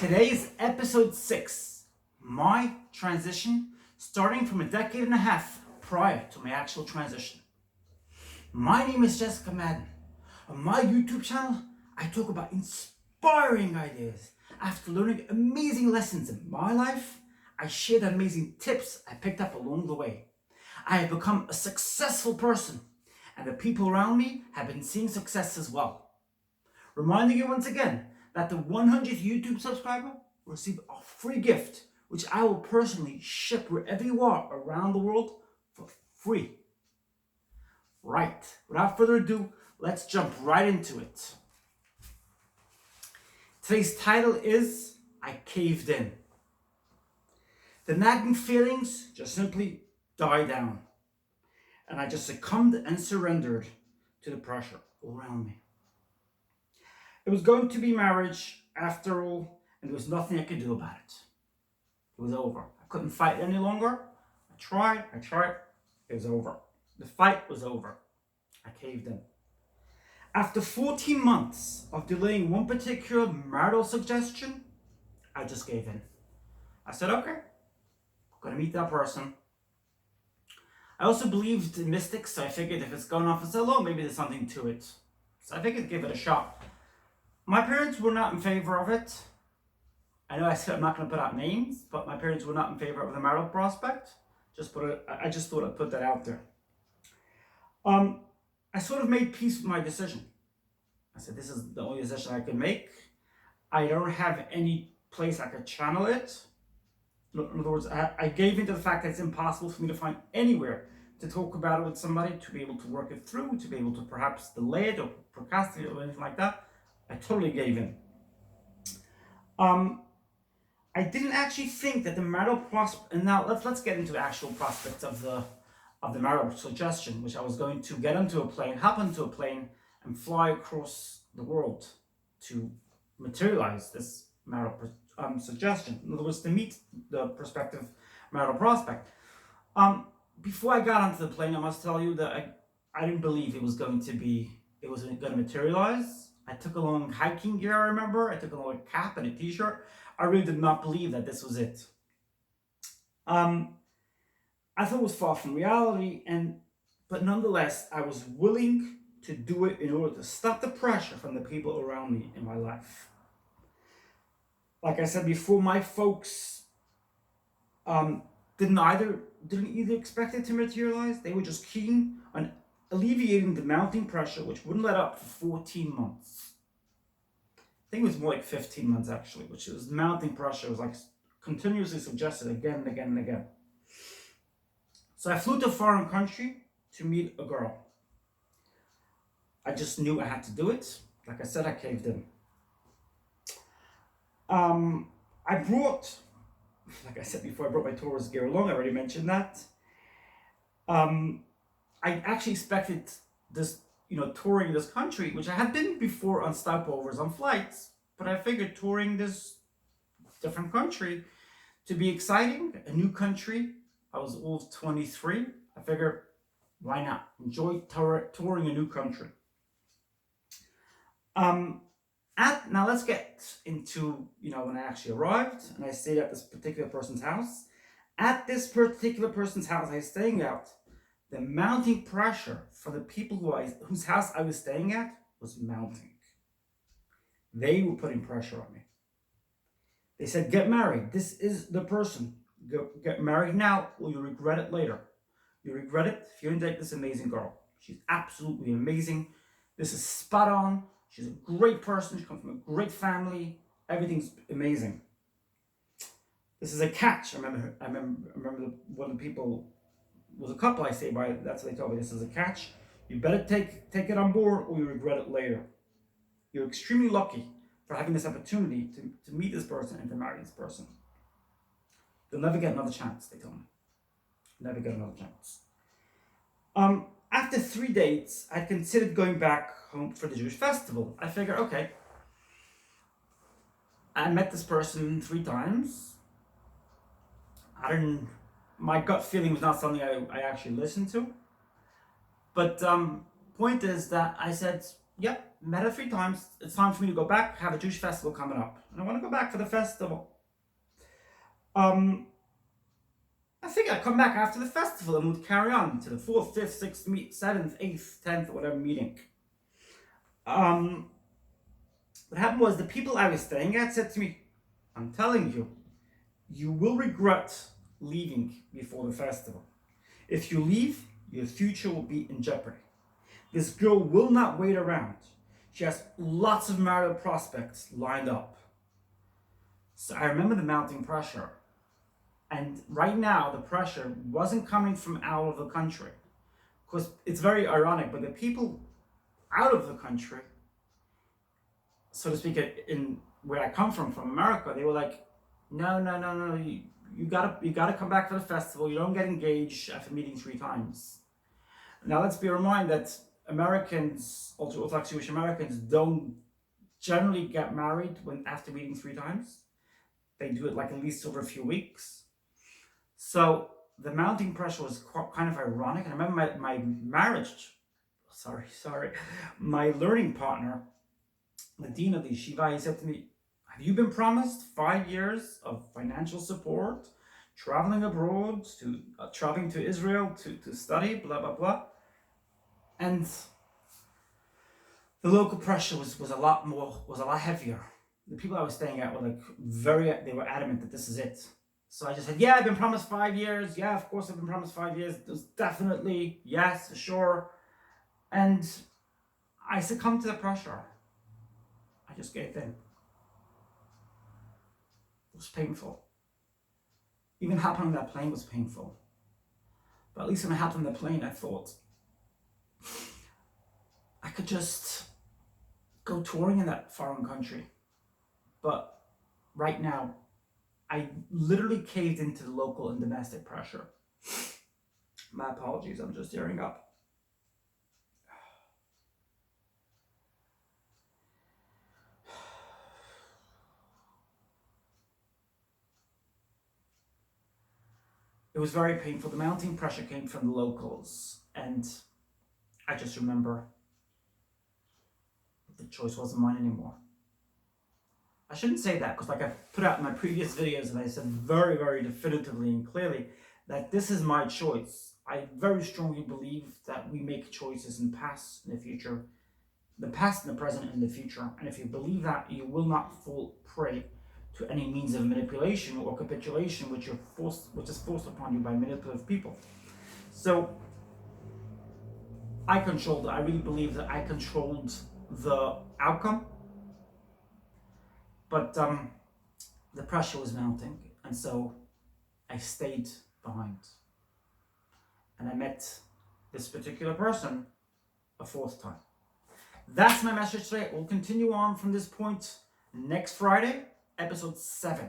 Today's episode 6, my transition, starting from a decade and a half prior to my actual transition. My name is Maden. On my YouTube channel, I talk about inspiring ideas. After learning amazing lessons in my life, I share the amazing tips I picked up along the way. I have become a successful person, and the people around me have been seeing success as well. Reminding you once again that the 100th YouTube subscriber will receive a free gift, which I will personally ship wherever you are around the world for free. Right, without further ado, let's jump right into it. Today's title is I Caved In. The nagging feelings just simply died down, and I just succumbed and surrendered to the pressure all around me. It was going to be marriage after all, and there was nothing I could do about it. It was over. I couldn't fight any longer. I tried. It was over. The fight was over. I caved in. After 14 months of delaying one particular marital suggestion, I just gave in. I said, okay, I'm going to meet that person. I also believed in mystics, so I figured if it's going on for so long, maybe there's something to it. So I figured I'd give it a shot. My parents were not in favor of it. I know I said I'm not going to put out names, but my parents were not in favor of the marital prospect. I just thought I'd put that out there. I sort of made peace with my decision. I said, this is the only decision I can make. I don't have any place I could channel it. In other words, I gave into the fact that it's impossible for me to find anywhere to talk about it with somebody, to be able to work it through, to be able to perhaps delay it or procrastinate or anything like that. I totally gave in. I didn't actually think that the marital prospect, and now let's get into the actual prospects of the marital suggestion, which I was going to get onto a plane, hop onto a plane, and fly across the world to materialize this marital suggestion. In other words, to meet the prospective marital prospect. Before I got onto the plane, I must tell you that I didn't believe it was going to materialize. I took along hiking gear, I remember. I took along a cap and a t-shirt. I really did not believe that this was it. I thought it was far from reality, but nonetheless, I was willing to do it in order to stop the pressure from the people around me in my life. Like I said before, my folks didn't either expect it to materialize. They were just keen on alleviating the mounting pressure, which wouldn't let up for 14 months. I think it was more like 15 months actually, which was mounting pressure. It was like continuously suggested again and again and again. So I flew to a foreign country to meet a girl. I just knew I had to do it. Like I said, I caved in. I brought, like I said before, I brought my tourist gear along. I already mentioned that. I actually expected this, touring this country, which I had been before on stopovers on flights, but I figured touring this different country to be exciting, a new country. I was all 23. I figured, why not? Enjoy touring a new country. Now let's get into, when I actually arrived and I stayed at this particular person's house. At this particular person's house I was staying at, the mounting pressure for the people whose house I was staying at was mounting. They were putting pressure on me. They said, get married. This is the person. Get married now or you'll regret it later. You regret it if you don't date this amazing girl. She's absolutely amazing. This is spot on. She's a great person. She comes from a great family. Everything's amazing. This is a catch. I remember one of the people was a couple I stayed by. That's what they told me. This is a catch. You better take it on board or you regret it later. You're extremely lucky for having this opportunity to meet this person and to marry this person. You'll never get another chance, they told me. Never get another chance. After 3 dates, I considered going back home for the Jewish festival. I figured, okay, I met this person 3 times. My gut feeling was not something I actually listened to. But point is that I said, yep, met her 3 times. It's time for me to go back. Have a Jewish festival coming up, and I want to go back for the festival. I think I'd come back after the festival and would carry on to the 4th, 5th, 6th, 7th, 8th, 10th, or whatever meeting. What happened was the people I was staying at said to me, I'm telling you, you will regret leaving before the festival. If you leave, your future will be in jeopardy. This girl will not wait around. She has lots of marital prospects lined up. So I remember the mounting pressure. And right now, the pressure wasn't coming from out of the country. Because it's very ironic, but the people out of the country, so to speak, in where I come from America, they were like, no, you gotta come back for the festival. You don't get engaged after meeting 3 times. Now let's be reminded that Americans, Orthodox Jewish Americans, don't generally get married after meeting 3 times. They do it like at least over a few weeks. So the mounting pressure was kind of ironic. And I remember my learning partner, the dean of the Yeshiva, he said to me, have you been promised 5 years of financial support, traveling abroad, traveling to Israel to study, blah, blah, blah. And the local pressure was a lot heavier. The people I was staying at were they were adamant that this is it. So I just said, yeah, I've been promised 5 years. Yeah, of course I've been promised 5 years. There's definitely, yes, for sure. And I succumbed to the pressure. I just gave in. It was painful. Even hopping on that plane was painful. But at least when I hopped on the plane, I thought I could just go touring in that foreign country. But right now, I literally caved into the local and domestic pressure. My apologies, I'm just tearing up. It was very painful. The mounting pressure came from the locals, and I just remember the choice wasn't mine anymore. I shouldn't say that, because I put out in my previous videos, and I said very, very definitively and clearly that this is my choice. I very strongly believe that we make choices in the past and the future, the past and the present and the future. And if you believe that, you will not fall prey to any means of manipulation or capitulation which is forced upon you by manipulative people. So I really believe that I controlled the outcome. But the pressure was mounting, and so I stayed behind. And I met this particular person a 4th time. That's my message today. We'll continue on from this point next Friday, episode 7.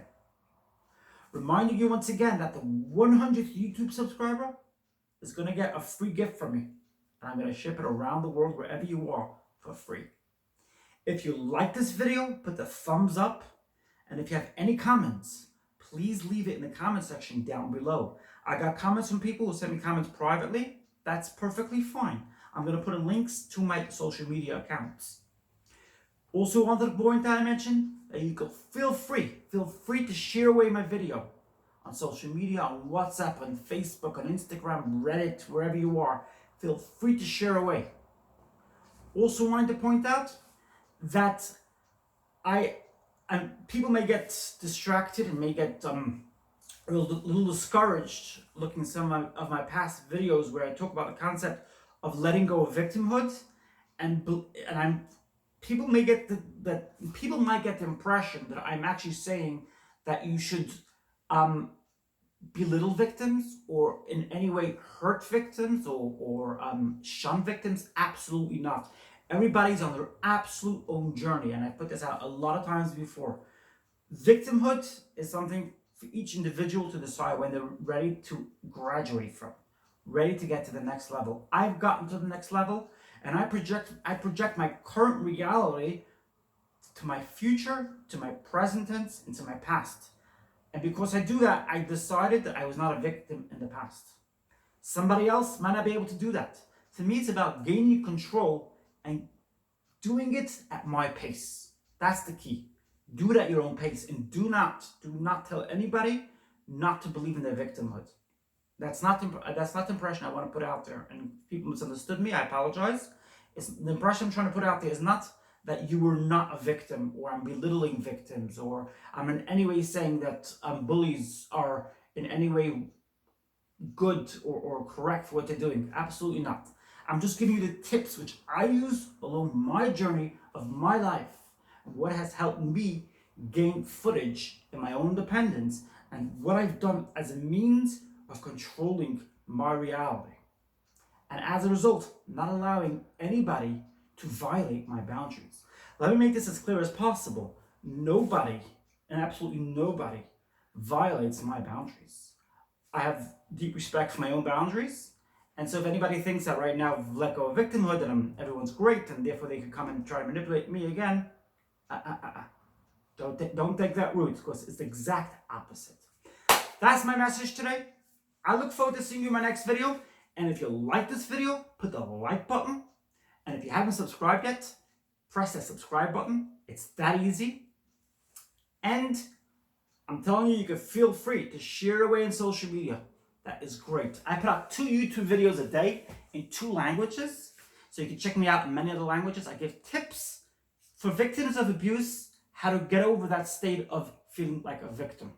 Reminding you once again that the 100th YouTube subscriber is going to get a free gift from me. And I'm going to ship it around the world wherever you are for free. If you like this video, put the thumbs up. And if you have any comments, please leave it in the comment section down below. I got comments from people who send me comments privately. That's perfectly fine. I'm going to put in links to my social media accounts. Also wanted to point out, I mentioned that you can feel free to share away my video on social media, on WhatsApp, on Facebook, on Instagram, Reddit, wherever you are. Feel free to share away. Also wanted to point out that people may get distracted and may get a little discouraged looking at some of my past videos where I talk about the concept of letting go of victimhood, people might get the impression that I'm actually saying that you should belittle victims or in any way hurt victims or shun victims. Absolutely not. Everybody's on their absolute own journey, and I put this out a lot of times before. Victimhood is something for each individual to decide when they're ready to graduate from, ready to get to the next level. I've gotten to the next level, and I project my current reality to my future, to my present tense, and to my past. And because I do that, I decided that I was not a victim in the past. Somebody else might not be able to do that. To me, it's about gaining control and doing it at my pace. That's the key. Do it at your own pace, and do not tell anybody not to believe in their victimhood. That's not the impression I want to put out there. And if people misunderstood me, I apologize. The impression I'm trying to put out there is not that you were not a victim, or I'm belittling victims, or I'm in any way saying that bullies are in any way good or correct for what they're doing. Absolutely not. I'm just giving you the tips which I use along my journey of my life, and what has helped me gain footage in my own independence, and what I've done as a means of controlling my reality. And as a result, not allowing anybody to violate my boundaries. Let me make this as clear as possible. Nobody, and absolutely nobody, violates my boundaries. I have deep respect for my own boundaries. And so if anybody thinks that right now I've let go of victimhood, that everyone's great, and therefore they can come and try to manipulate me again, don't take that route, because it's the exact opposite. That's my message today. I look forward to seeing you in my next video. And if you like this video, put the like button. And if you haven't subscribed yet, press that subscribe button. It's that easy. And I'm telling you, you can feel free to share it away in social media. That is great. I put out 2 YouTube videos a day in 2 languages. So you can check me out in many other languages. I give tips for victims of abuse, how to get over that state of feeling like a victim.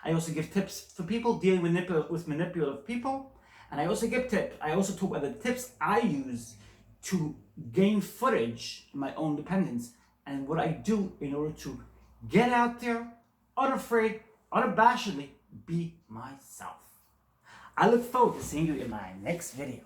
I also give tips for people dealing with manipulative people. And I also talk about the tips I use to gain footage in my own independence, and what I do in order to get out there, unafraid, unabashedly be myself. I look forward to seeing you in my next video.